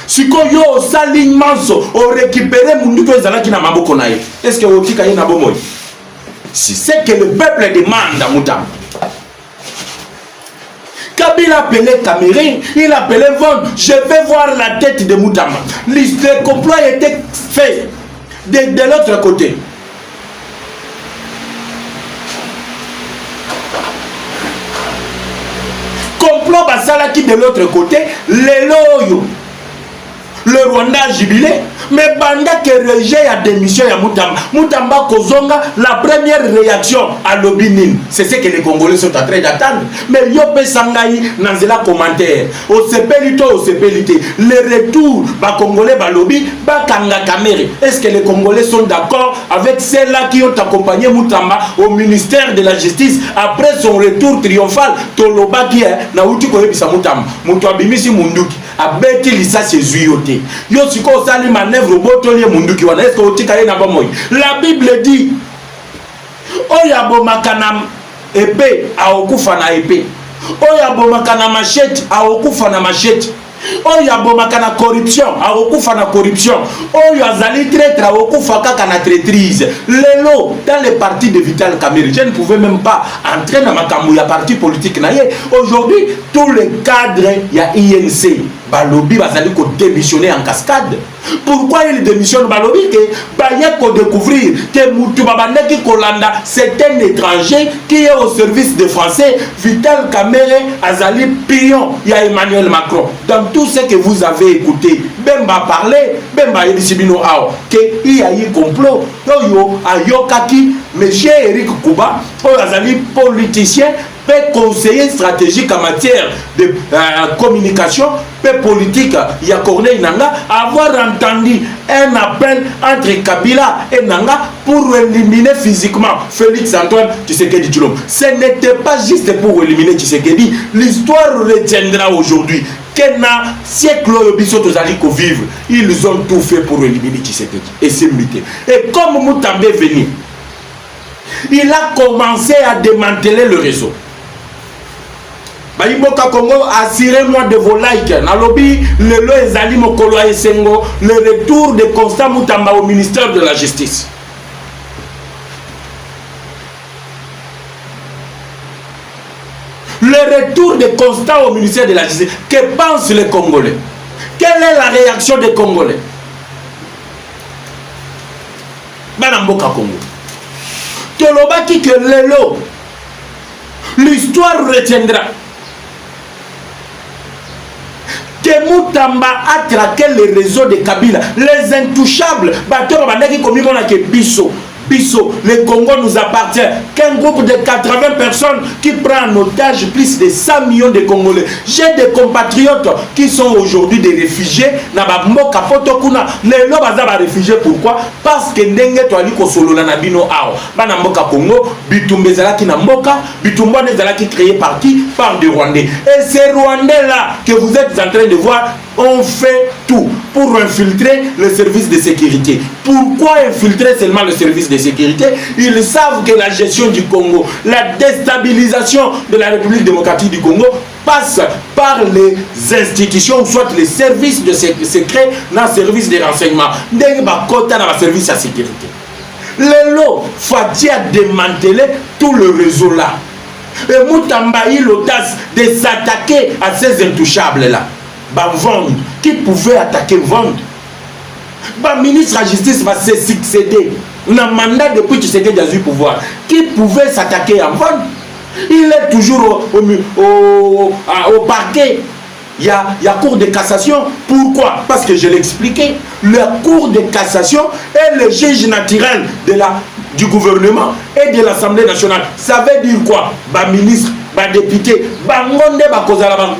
Sikoyo saligmanso o récupérer munduko ezalaki na maboko na ye. Est-ce que otika ye na bomoy? Si c'est que le peuple demande à Moutamba. Kabila appelait Cameroun, il appelait Von. Je vais voir la tête de Moutamba. Le complot était fait de l'autre côté. Complot basala qui de l'autre côté, les loyaux. Le Rwanda a jubilé, mais banda que rejet à démission à Moutamba. Moutamba Kozonga, la première réaction à l'Obinin, c'est ce que les Congolais sont en train d'attendre. Mais Yope Sangaï, Nanzela commentaire, au CPLité, le retour, ba Congolais, ba lobby, ba Kanga Kamere. Est-ce que les Congolais sont d'accord avec ceux-là qui ont accompagné Moutamba au ministère de la Justice après son retour triomphal? Toloba qui est, na uti koyebisa Moutamba, Moutamba bimisi munduki, a beti lisa ses uyote. Yo siko sali manœuvre botoli munduki wana est-ce que otika ye na bomoy. La Bible dit oya bomakana épée aokufa na épée, oya bomakana machette aokufa na machette, oya bomakana corruption aokufa na corruption, oya azali traître aokufa kaka na traîtrise. Lelo dans les partis de Vital Kamerhe, je ne pouvais même pas entrer dans ma kamou ya parti politique na ye. Aujourd'hui tous les cadres ya INC Balobi bazali ko démissionner en cascade. Pourquoi il démissionne Balobi? Que Baye ko découvrir que Moutou Babandeki Kolanda c'est un étranger qui est au service des Français. Vital Kamerhe azali pion ya Emmanuel Macron. Dans tout ce que vous avez écouté, Bemba parler, Bemba Yebisibino Ao, que il y a eu complot. Yo ayokaki monsieur Eric Kouba, azali politicien, conseiller stratégique en matière de communication, politique, il y a Corneille Nanga, avoir entendu un appel entre Kabila et Nanga pour éliminer physiquement Félix Antoine Tshisekedi Tshilombo. Ce n'était pas juste pour éliminer Tshisekedi. L'histoire retiendra aujourd'hui que na siècle Oyobiso Tozaliko vivre, ils ont tout fait pour éliminer Tshisekedi et s'imiter. Et comme Moutamba est venu, il a commencé à démanteler le réseau. Baïboka Congo, assurez-moi de vos likes. Nalobi, le lo ezali mokolo esengo, le retour de Constant Moutamba au ministère de la Justice. Le retour de Constant au ministère de la Justice. Que pensent les Congolais? Quelle est la réaction des Congolais? Banamboka Congo. Tolobaki que lelo, l'histoire retiendra que Moutamba a traqué les réseaux de Kabila, les intouchables. Bisso, le Congo nous appartient. Qu'un groupe de 80 personnes qui prend en otage plus de 100 millions de Congolais. J'ai des compatriotes qui sont aujourd'hui des réfugiés. Les réfugiés, pourquoi? Parce que Ndenge Toali Kosolola Nabino Ao. Banamboka Congo, Bitumbe Zalaki Namboka, Bitumba Zalaki créé parti par des Rwandais. Et ces Rwandais-là que vous êtes en train de voir, on fait tout pour infiltrer le service de sécurité. Pourquoi infiltrer seulement le service de sécurité? Ils savent que la gestion du Congo, la déstabilisation de la République démocratique du Congo passe par les institutions, soit les services de secret, dans le service de renseignement, dans le service de sécurité. Lelo, Fati a démantelé tout le réseau là. Et Moutamba a eu l'audace de s'attaquer à ces intouchables-là. Vendre, qui pouvait attaquer vendre. Ministre de la Justice va se succéder. On a mandat depuis que Tshisekedi a eu pouvoir. Qui pouvait s'attaquer à vendre? Il est toujours au parquet. Il y a cour de cassation. Pourquoi? Parce que je l'ai expliqué. La cour de cassation est le juge naturel du gouvernement et de l'Assemblée nationale. Ça veut dire quoi? Ministre, député, bangonde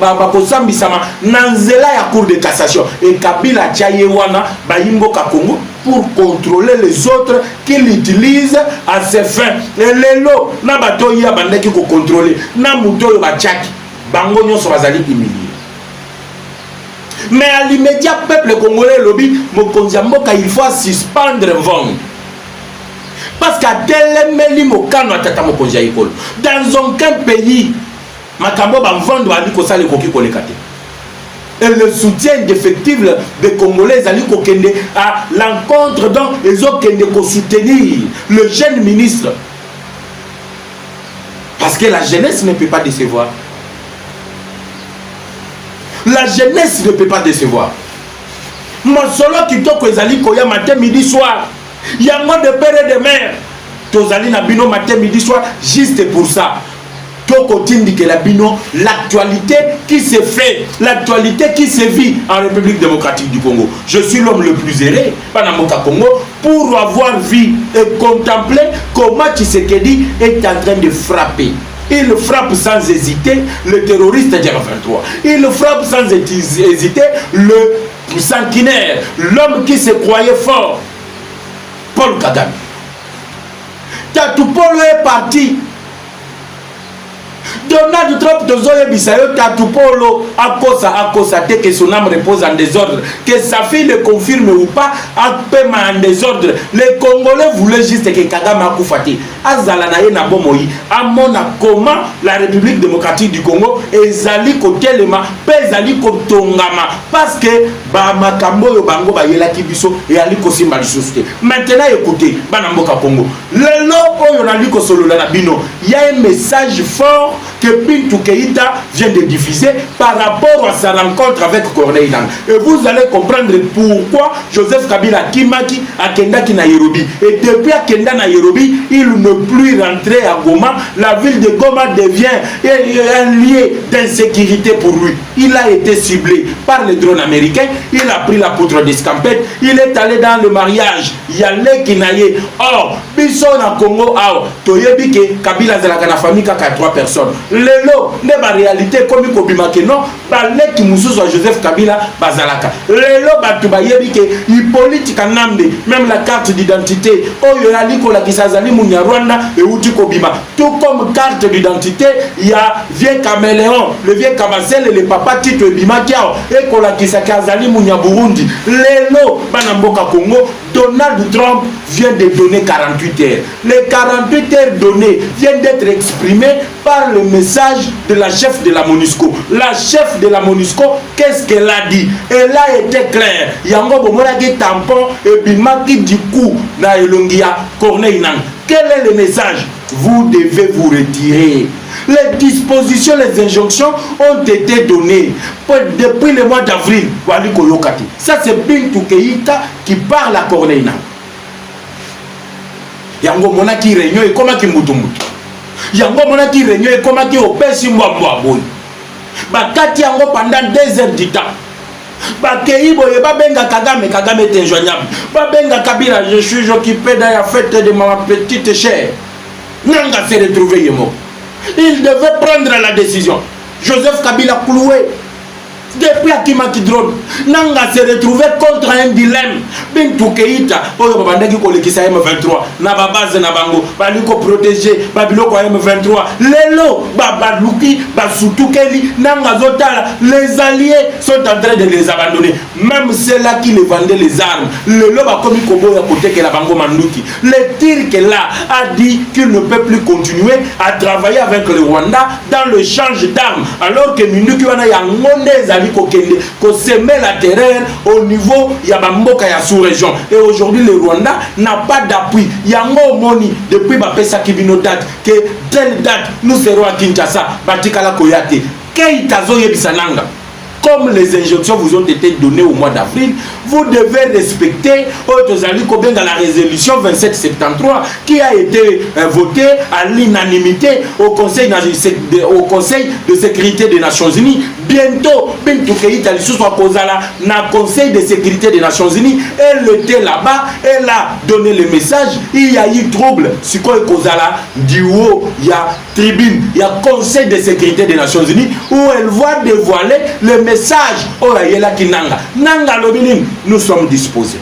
bakosambisama nanzela ya cour de cassation. Et Kabila Tchayewana Bayimbo Kakongo pour contrôler les autres qui l'utilisent à ses fins. Et les lots, na batoyi ya bandeki ko contrôler, na mutoyo bachaki, bango nyonso bazali humilié. Mais à l'immédiat, peuple congolais lobby, Mokonzi Mboka, il faut suspendre vendre. Parce qu'à Telemeli Mokano Atata Mokonzi Ekolo, dans aucun pays, Makambo va vendre à Nikosale Koki Kolekate. et le soutien indéfectible des Congolais à l'encontre dont ils ont soutenir le jeune ministre. Parce que la jeunesse ne peut pas décevoir. La jeunesse ne peut pas décevoir. Mon solo qui toko ezali koya matin, midi, soir. Il y a moins de père et de mère. Tozali na bino matin, midi, soir, juste pour ça. Toko tindi que la bino, l'actualité qui se fait, l'actualité qui se vit en République démocratique du Congo. Je suis l'homme le plus erré, Panamoka Congo, pour avoir vu et contemplé comment Tshisekedi est en train de frapper. Il frappe sans hésiter le terroriste Djama-23. Il frappe sans hésiter le sanguinaire, l'homme qui se croyait fort, Paul Kagame. Tatupolo est parti. Donald Trump tozoye bisayo Tatupolo akosa te que son âme repose en désordre, que sa fille le confirme ou pas, apema en désordre. Les Congolais voulaient juste que Kagame akufate azala na ye na bomoi amona comment la République démocratique du Congo ezali kotelema pe ezali kotongama parce que ba makambo yo bango ba yelaki biso et ali kosimba lisusu te. Maintenant écoutez bana mboka Congo lelo oyo na liko solola na bino, il y a un message fort que Bintou Keïta vient de diffuser par rapport à sa rencontre avec Corneille Nangaa. Et vous allez comprendre pourquoi Joseph Kabila Kimaki a Kendaki Nairobi. Et depuis à Kenda Nairobi, il ne peut plus rentrer à Goma. La ville de Goma devient un lieu d'insécurité pour lui. Il a été ciblé par les drones américains. Il a pris la poudre d'escampette. Il est allé dans le mariage. Il y a les Kinaye. Or, Bisson à Congo, Toyebi ke Kabila Zalaka na famille kaka 3 personnes. Lelo, ne ba réalité comme Kobima ke non, ba leki mususu Joseph Kabila bazalaka. Lelo batu ba yebi ke Hippolyte Kanambe, même la carte d'identité, oyo ya liko la kisazali munya Rwanda et uti Kobima. Tout comme carte d'identité, il y a vieux caméléon, le vieux Kabasel et le papa Tito Ebima Kiao, et kola kisakazali munya Burundi. Lelo, bana mboka Congo, Donald Trump vient de donner 48 heures. Les 48 heures données viennent d'être exprimées par le message de la chef de la MONUSCO. La chef de la MONUSCO, qu'est-ce qu'elle a dit? Elle a été claire. Yango Bomoragi tampon et bimaki du coup na Elongia Corneille Nangaa. Quel est le message? Vous devez vous retirer. Les dispositions, les injonctions ont été données depuis le mois d'avril. Ça c'est Bintou Keïta qui parle à Corneille Nangaa. Yango monaki réunion et comment qui mutumbutu. Yango monaki réunion et comment qui opesi mbwa boy. Bakati yango pendant 2 heures du temps. Bakei boye babenga Kagame est injoignable. Babenga Kabila, je suis occupé dans la fête de ma petite chère. Nanga s'est retrouvé yemo. Il devait prendre la décision. Joseph Kabila cloué. Depuis Akimaki drone, Nanga s'est retrouvé contre un dilemme. Bintou Keïta, oyo babandaki kolekisa M23, na base na bango, baliko protéger, babiloko M23. Lelo, babaluki, basutukeli, Nanga zotala, les alliés sont en train de les abandonner. Même ceux-là qui les vendaient les armes, lelo bakomi kobo ya kote ke la bango manduki. Le tir que là a dit qu'il ne peut plus continuer à travailler avec le Rwanda dans le change d'armes, alors que Minduki wana ya ngonde qu'on semer la terreur au niveau Yabamboka ya sous-région. Et aujourd'hui le Rwanda n'a pas d'appui. Yango moni depuis Bapesa Kibino date que telle date nous serons à Kinshasa, Batikala Koyate. Keïta Zoyebisa Nangaa. Comme les injonctions vous ont été données au mois d'avril, vous devez respecter la résolution 2773 qui a été votée à l'unanimité au Conseil de sécurité des Nations Unies. Bientôt, Bintou Keïta soit posé dans le Conseil de sécurité des Nations Unies. Elle était là-bas, elle a donné le message. Il y a eu trouble. Si quoi du haut, il y a tribune, il y a Conseil de sécurité des Nations Unies où elle va dévoiler le message au Yela Kinanga. Nanga Lobinim, nous sommes disposés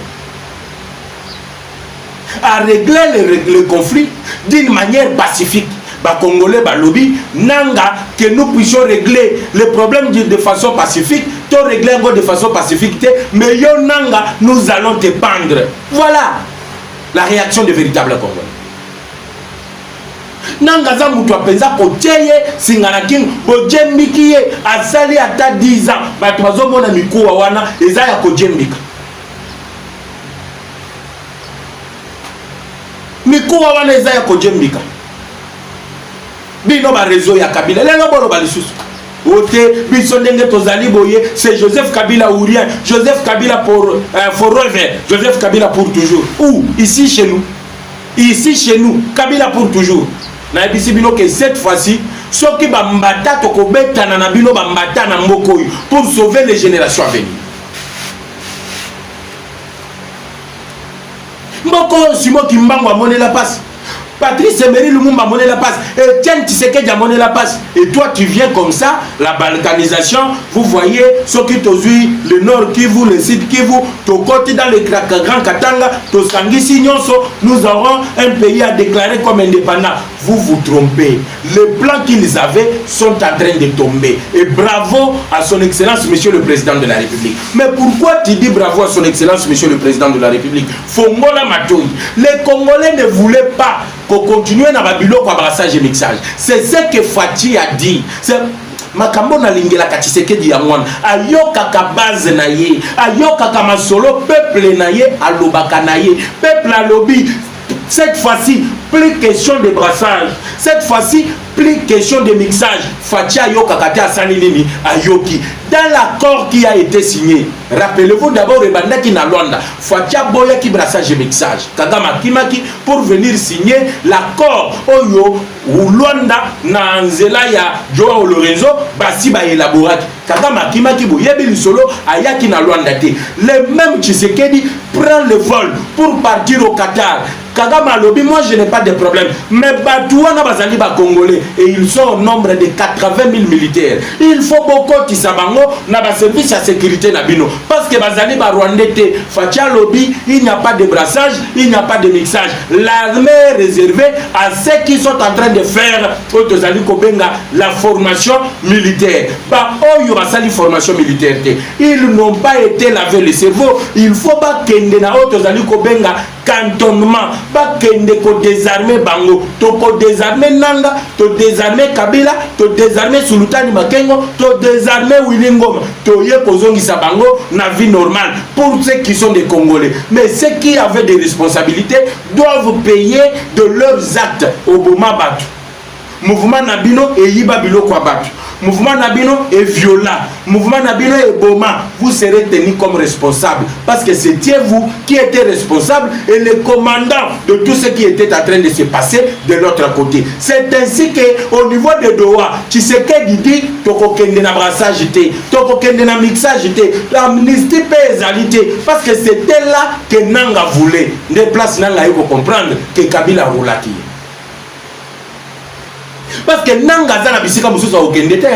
à régler le conflit d'une manière pacifique. Congolais, lobby, Nanga, que nous puissions régler le problème de façon pacifique, te régler de façon pacifique, mais yo Nanga, nous allons te pendre. Voilà la réaction des véritables Congolais. Nangaza mutu apenza koteye singana king bojembiki ye asali ata 10 ans bato bazomona mikuwa wana eza ya kojembika mikuwa wana eza ya kojembika bino ba réseau ya Kabila lelo bolo balisusu ote biso ndenge tozali boye c'est Joseph Kabila ou rien Joseph Kabila pour forever Joseph Kabila pour toujours ou ici chez nous Kabila pour toujours. Na ebisi bino que cette fois-ci soki bambata tokobetana na bino bambata na mboko pour sauver les générations à venir. Mboko Simo Kimbango a monné la passe. Patrice Emery Lumumba a monné la passe. Etienne Tshisekedi a monné la passe. Et toi tu viens comme ça, la balkanisation, vous voyez ce qui t'ozui, le nord Kivu, le sud Kivu, to côté dans le Grand Katanga, to Sangisi Nyonso, nous aurons un pays à déclarer comme indépendant. Vous vous trompez. Les plans qu'ils avaient sont en train de tomber. Et bravo à son excellence, monsieur le président de la République. Mais pourquoi tu dis bravo à son excellence, monsieur le président de la République? Fongola Matoui. Les Congolais ne voulaient pas qu'on continue dans Babylone pour brassage et mixage. C'est ce que Fati a dit. C'est makambo na lingela Tshisekedi ya mwana ayoka ka base na ye ayoka ka masolo peuple na ye alobaka na ye peuple alobi. Cette fois-ci, plus question de brassage. Cette fois-ci, plus question de mixage. Fatia Yoka Kate Asanilini Ayoki. Dans l'accord qui a été signé, rappelez-vous d'abord Rebanda qui n'a Luanda. Fatia Boya qui brassage et mixage. Kagama Kimaki pour venir signer l'accord Oyo ou Luanda na Nzela ya Joao Lorenzo Basi ba élaboré. Kagama Kimaki Boyebi solo Ayaki na Luanda te. Le même Tshisekedi prend le vol pour partir au Qatar. Kagama Lobi, moi je n'ai pas de problème. Mais Batouana Bazali ba Congolais et ils sont au nombre de 80 000 militaires. Il faut beaucoup qui s'abango na ba service à sécurité na bino. Parce que Bazali ba Rwandais te Fatia Lobi, il n'y a pas de brassage, il n'y a pas de mixage. L'armée est réservée à ceux qui sont en train de faire Otozali Kobenga la formation militaire. Ba Oyo Basali formation militaire te. Ils n'ont pas été laver le cerveau. Il faut pas kende na Otozali Kobenga cantonnement. Pas kende ko désarmer bango, to ko désarmer Nanga, to désarmer Kabila, to désarmer Sultani Makengo, to désarmer Willy Ngoma, to ye kozongisa bango na vie normale pour ceux qui sont des Congolais. Mais ceux qui avaient des responsabilités doivent payer de leurs actes au Boma Batu. Mouvement Nabino et Yiba Biloko Batu. Mouvement Nabino est violent. Mouvement Nabino est Boma. Vous serez tenu comme responsable. Parce que c'était vous qui étiez responsable et le commandant de tout ce qui était en train de se passer de l'autre côté. C'est ainsi qu'au niveau de Doha, Tshisekedi dit Toko kende na brassage té, Toko kende na mixage té, l'amnistie pézalité. Parce que c'était là que Nanga voulait. Des places Nanga, il faut comprendre que Kabila roulaki. Parce que Nangaza na bisika mususu okende te.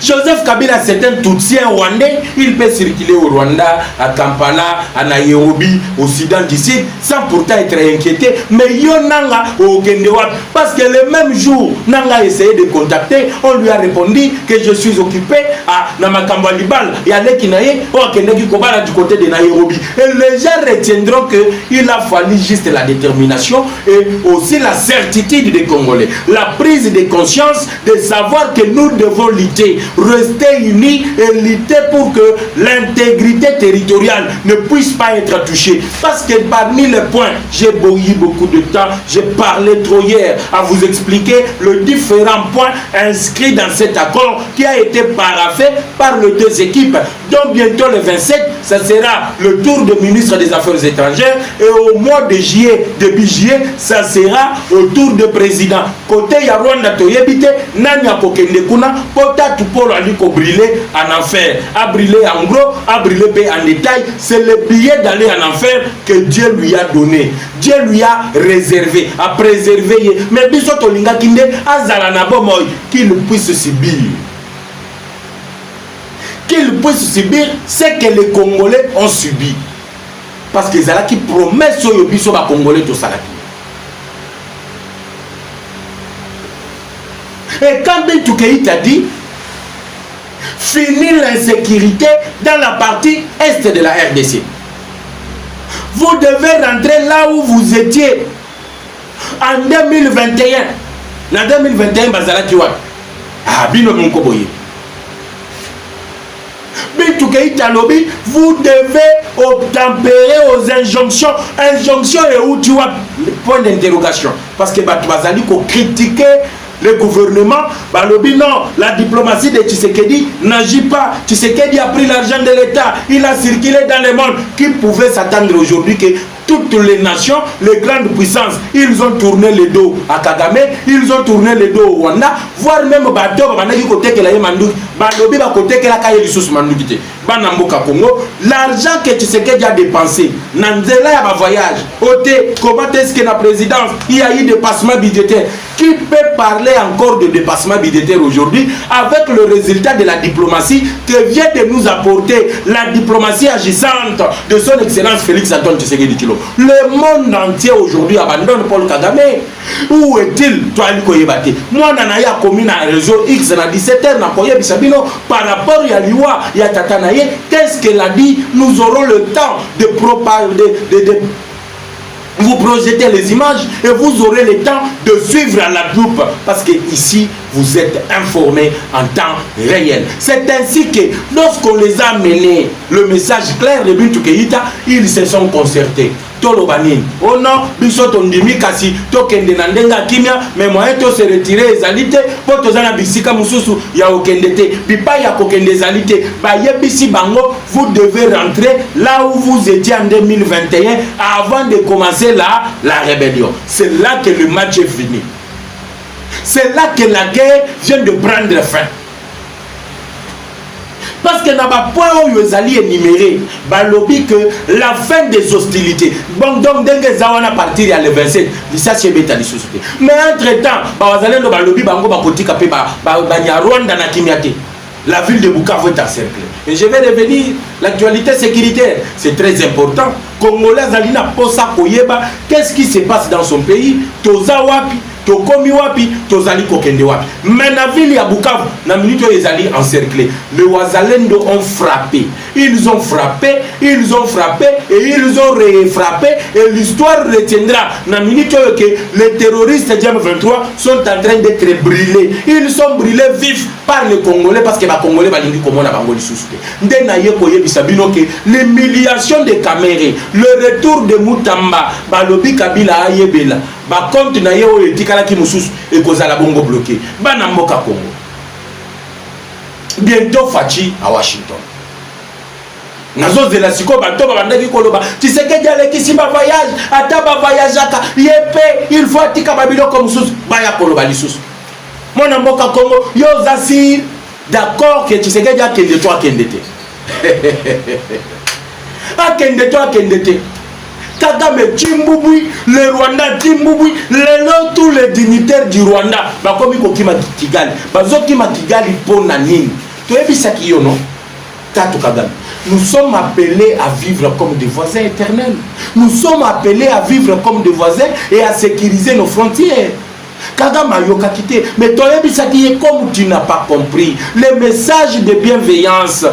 Joseph Kabila c'est un Tutsi rwandais, il peut circuler au Rwanda, à Kampala, à Nairobi, au Soudan du Sud, sans pourtant être inquiété. Mais yo Nanga au Kendewap, parce que le même jour, Nanga a essayé de contacter, on lui a répondu que je suis occupé à Namakambo Libal, et à Lekinaye, au Kendeki Kobala du côté de Nairobi. Et les gens retiendront qu'il a fallu juste la détermination et aussi la certitude des Congolais, la prise de conscience de savoir que nous devons lutter. Rester unis et lutter pour que l'intégrité territoriale ne puisse pas être touchée. Parce que parmi les points, j'ai bouilli beaucoup de temps, j'ai parlé trop hier à vous expliquer les différents points inscrits dans cet accord qui a été paraphé par les deux équipes. Donc bientôt le 27, ça sera le tour du ministre des Affaires étrangères et au mois de juillet, début juillet, ça sera au tour du président. Côté Rwanda Toyebite, Nanya Kokende Kuna, Pota Tupolo Aliko brûler en enfer. A brûlé en gros, a brûlé en détail. C'est le billet d'aller en enfer que Dieu lui a donné. Dieu lui a réservé, a préservé. Mais Biso Tolinga Kinde, Azalana Bomoy, qu'il puisse subir. Qu'ils puissent subir ce que les Congolais ont subi. Parce que Zala qui promet sur le biso ba Congolais tout ça. Et quand Ben Toukéi t'a dit, finir l'insécurité dans la partie est de la RDC. Vous devez rentrer là où vous étiez en 2021. Na 2021 bazalaki wapi? Ah, bino moko boye. Bintou Keïta lobby, vous devez obtempérer aux injonctions. Injonction et où tu vois point d'interrogation. Parce que bazali ko critiquer le gouvernement, lobby non, la diplomatie de Tshisekedi n'agit pas. Tshisekedi a pris l'argent de l'État, il a circulé dans le monde. Qui pouvait s'attendre aujourd'hui que toutes les nations, les grandes puissances, ils ont tourné le dos à Kagame, ils ont tourné le dos au Rwanda, voire même l'argent que Tshisekedi a dépensé, Nanzela ya voyage, comment est-ce que la présidence, il y a eu des dépassements budgétaires. Qui peut parler encore de dépassement budgétaire aujourd'hui avec le résultat de la diplomatie que vient de nous apporter la diplomatie agissante de son excellence Félix Antoine Tshisekedi Tshilombo. Le monde entier aujourd'hui abandonne Paul Kagame. Où est-il? Toi, Koyebate. Moi, Nanaya commis un réseau X dans 17h, Nakoye Bisabino, par rapport à Liwa, à Tatanaye, qu'est-ce qu'elle a dit? Nous aurons le temps de propager, vous projetez les images et vous aurez le temps de suivre à la loupe parce que ici vous êtes informés en temps réel. C'est ainsi que lorsqu'on les a menés le message clair de Bintou Keïta, ils se sont concertés. Tolobanine. Oh non, biso tondimi kasi tokende na ndenga kimia mais moi to se retirer ezalité po tozana bisika mususu ya okendete pipa ya kokende ezalité ba yebisi bango vous devez rentrer là où vous étiez en 2021 avant de commencer la rébellion. C'est là que le match est fini. C'est là que la guerre vient de prendre fin. Parce que dans le point où ils allaient énumérer, balobi que la fin des hostilités. Bon, donc, dès que ça va partir le 27, ça c'est bête à la société. Mais entre-temps, balobi balobi bango bakoti kapé Rwanda na Kimiate. La ville de Bukavu est encerclée. Et je vais revenir, l'actualité sécuritaire, c'est très important. Congolais Zalina Posa Koyeba, qu'est-ce qui se passe dans son pays? Toza wapi, Tokomi wapi, Tozali Kokende wapi. Mais la ville de Bukavu, na minute ils allaient encercler. Les Wazalendo ont frappé. Ils ont frappé et ils ont refrappé. Et l'histoire retiendra na minute que les terroristes Diam 23 sont en train d'être brûlés. Ils sont brûlés vifs par les Congolais parce que les Congolais balingi comment na bango lisusuté. Ndena yeko yebisabino que l'humiliation des Camérés, le retour de Mutamba, balobi Kabila ayebela. Ba compte na yo etikala ki mususu e kozala bongo bloqué. Bana mboka Congo. Bientôt Fachi à Washington. Nazo zela siko bato babandaki koloba Tshisekedi alekisi ba voyage ata ba voyageaka yepe il faut atika babilo comme mususu baya koloba lisusu. Mona mboka Congo yo zasir d'accord que Tshisekedi a kende toi kendete. Akende toi kendete. Kagame Timboubouy, le Rwanda Timboubouy, tous les dignitaires du Rwanda, bakomi kokima Kigali, bazokima Kigali pona nini. Tu es bisa kiyo non? Tato Kagame. Nous sommes appelés à vivre comme des voisins éternels. Nous sommes appelés à vivre comme des voisins et à sécuriser nos frontières. Kagame Ayoka quitté, mais toi comme tu n'as pas compris le message de bienveillance,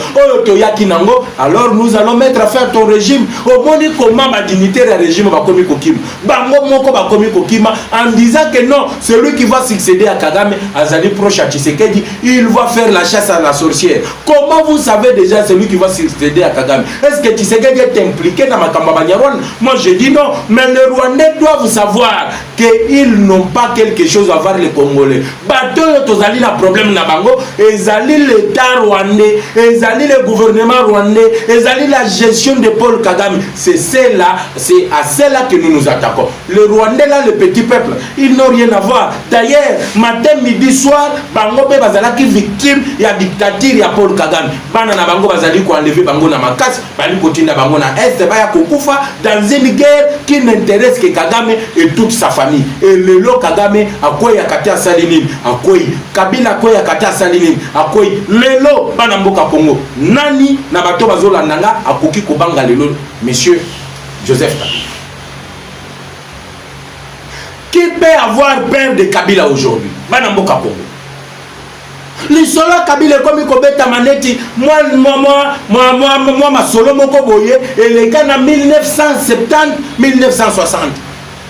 alors nous allons mettre à faire ton régime. Au moins comment ma dignité le régime va commis kokim. Bango moko va commis kokima en disant que non, celui qui va succéder à Kagame, Azali proche à Tshisekedi, il va faire la chasse à la sorcière. Comment vous savez déjà celui qui va succéder à Kagame? Est-ce que Tshisekedi est impliqué dans ma Kambabanyarwan? Moi je dis non, mais les Rwandais doivent savoir qu'ils n'ont pas quelque chose à voir les Congolais. Bateau tozali na problème na bango, ezali l'État rwandais, ezali le gouvernement rwandais, ezali la gestion de Paul Kagame. C'est à cela que nous nous attaquons. Le Rwandais là, le petit peuple, ils n'ont rien à voir. D'ailleurs, matin, midi, soir, bango pe bazala qui victime ya dictature ya Paul Kagame. Bana na bango bazali ko enlever bango na makasi, bali kotinda bango na est, baya kokufa dans une guerre qui n'intéresse que Kagame et toute sa famille. Et le lo Kagame akoy akatia salinine akoy Kabila akoy akatia salinine akoy lelo bana mboka Congo nani na bato bazolanda nga akoki kobanga lelo monsieur Joseph Kabila. Qui peut avoir peur de Kabila aujourd'hui? Bana mboka Congo. Lisolo Kabila comme kobeta maneti moi ma solo moko boye et les gars na 1970 1960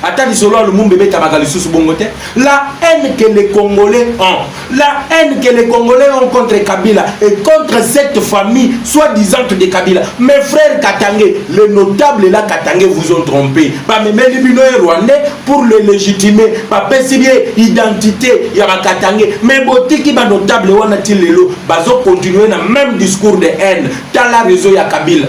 Attends, solo le monde bébé tabakali sous bongote. La haine que les Congolais ont, la haine que les Congolais ont contre Kabila et contre cette famille soi-disant de Kabila. Mes frères Katangé, les notables là Katangé vous ont trompé. Bah mais les Bino et Rwandais pour le légitimer, bah pécibier identité y a Katangé. Mais botiki ba notable wana tilelo, bazo continuer na même discours de haine. Dans la réseau ya Kabila.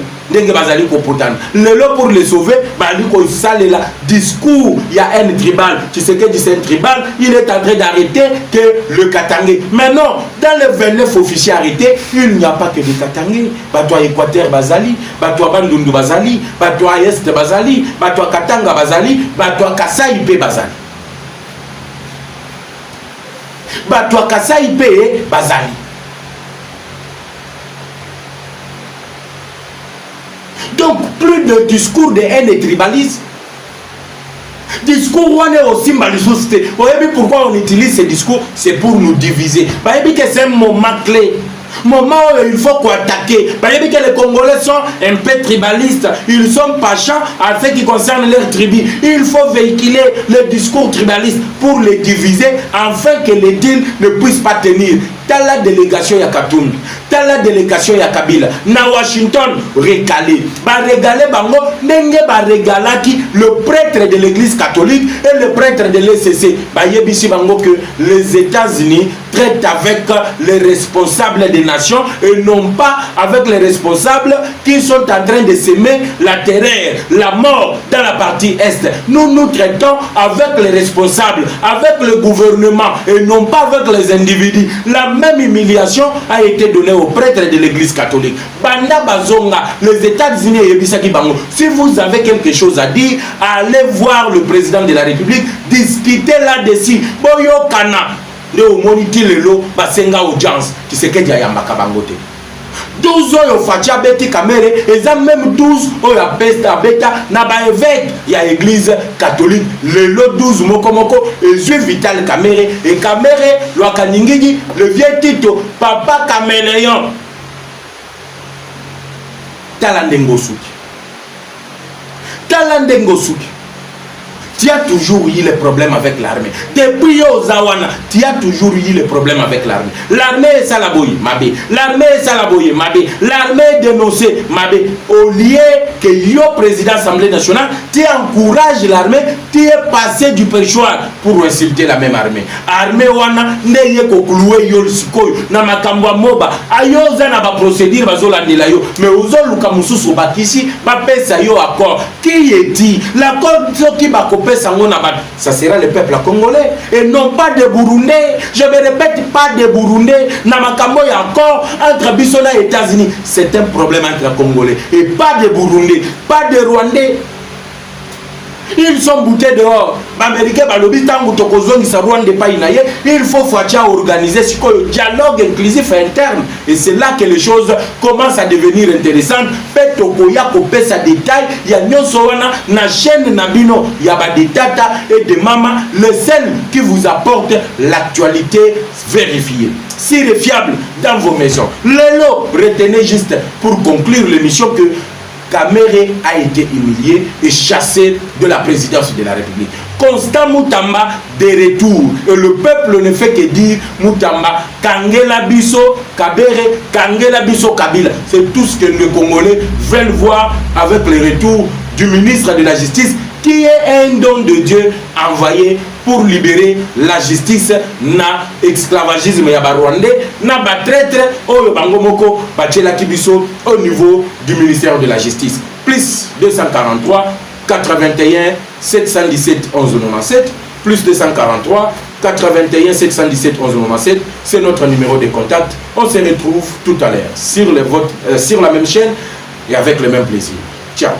Pour les sauver, le discours, il y a un tribal. Tu sais que c'est un tribal, il est en train d'arrêter que le Katangé. Mais non, dans les 29 officiers arrêtés, il n'y a pas que des Katangé. Toi Équateur Bazali, toi Bandundu Bazali, toi Est Bazali, toi Katanga Bazali, toi Kasaïpe Bazali. Toi Kasaïpe Bazali. Donc, plus de discours de haine et tribalisme. Discours où on est aussi malicité. Vous voyez pourquoi on utilise ces discours? C'est pour nous diviser. Vous voyez que c'est un moment clé. Moment où il faut attaquer. Vous voyez que les Congolais sont un peu tribalistes. Ils sont pachants à ce qui concerne leur tribu. Il faut véhiculer le discours tribaliste pour les diviser afin que les deals ne puissent pas tenir. Dans la délégation ya Katoum, dans la délégation ya Kabila, na Washington, régalé. Ba régalé bango, nenge ba régalaki le prêtre de l'église catholique et le prêtre de l'ECC. Ba yebisi bango que les États-Unis traitent avec les responsables des nations et non pas avec les responsables qui sont en train de semer la terreur, la mort dans la partie Est. Nous traitons avec les responsables, avec le gouvernement et non pas avec les individus. La même humiliation a été donnée aux prêtres de l'église catholique. Banda Bazonga, les États-Unis et Yebisaki Bango. Si vous avez quelque chose à dire, allez voir le président de la République, discutez là-dessus. Boyo Kana, le moniti lelo, basenga audience, qui se qu'est Yambaka Bangote. 12 ans au Fatia Beti Kamere, et ça même 12 ans à Pesta Beta, Naba évêque, il y a l'église catholique, le lot 12 Mokomoko, et Juif Vital Kamere, et Kamere, Loakaningigi, le vieux Tito, Papa Kaméléon, Talandengo Souki. Talandengo Souki. Tu as toujours eu les problèmes avec l'armée. Depuis Ozawana, tu as toujours eu les problèmes avec l'armée. L'armée est salaboye, mabé. L'armée est salaboye, mabé. L'armée est dénoncée, mabé. Au lieu que yo président de l'Assemblée nationale, tu encourages l'armée, tu es passé du perchoir pour insulter la même armée. Armée wana, neye kokuluwe yo sikoyo, na makambo moba. Ayoza na ba procédure bazolandela yo. Mais ozo luka mususu bakisi, ba pesa yo accord. Qui est dit l'accord qui va ça sera le peuple congolais et non pas des Burundais. Je me répète, pas des Burundais. Namakambo est encore entre Bissona et États-Unis. C'est un problème entre Congolais et pas des Burundais, pas des Rwandais. Ils sont boutés dehors. Américains, il faut organiser ce dialogue inclusif interne. Et c'est là que les choses commencent à devenir intéressantes. Il y a na chaîne Nabino, il y a des tata et des mamans, le seul qui vous apporte l'actualité vérifiée. Si fiable dans vos maisons. Lélo, retenez juste pour conclure l'émission que Kamere a été humilié et chassé de la présidence de la République. Constant Moutamba de retour. Et le peuple ne fait que dire Moutamba, Kangela Bisso, Kabere, Kangela Bisso, Kabila. C'est tout ce que les Congolais veulent voir avec le retour du ministre de la Justice, qui est un don de Dieu envoyé pour libérer la justice na esclavagisme ya Rwandais na ba traître oyo bangomoko batela kibiso au niveau du ministère de la Justice. Plus 243 81 717 1197 plus 243 81 717 1197, c'est notre numéro de contact. On se retrouve tout à l'heure sur la même chaîne et avec le même plaisir. Ciao.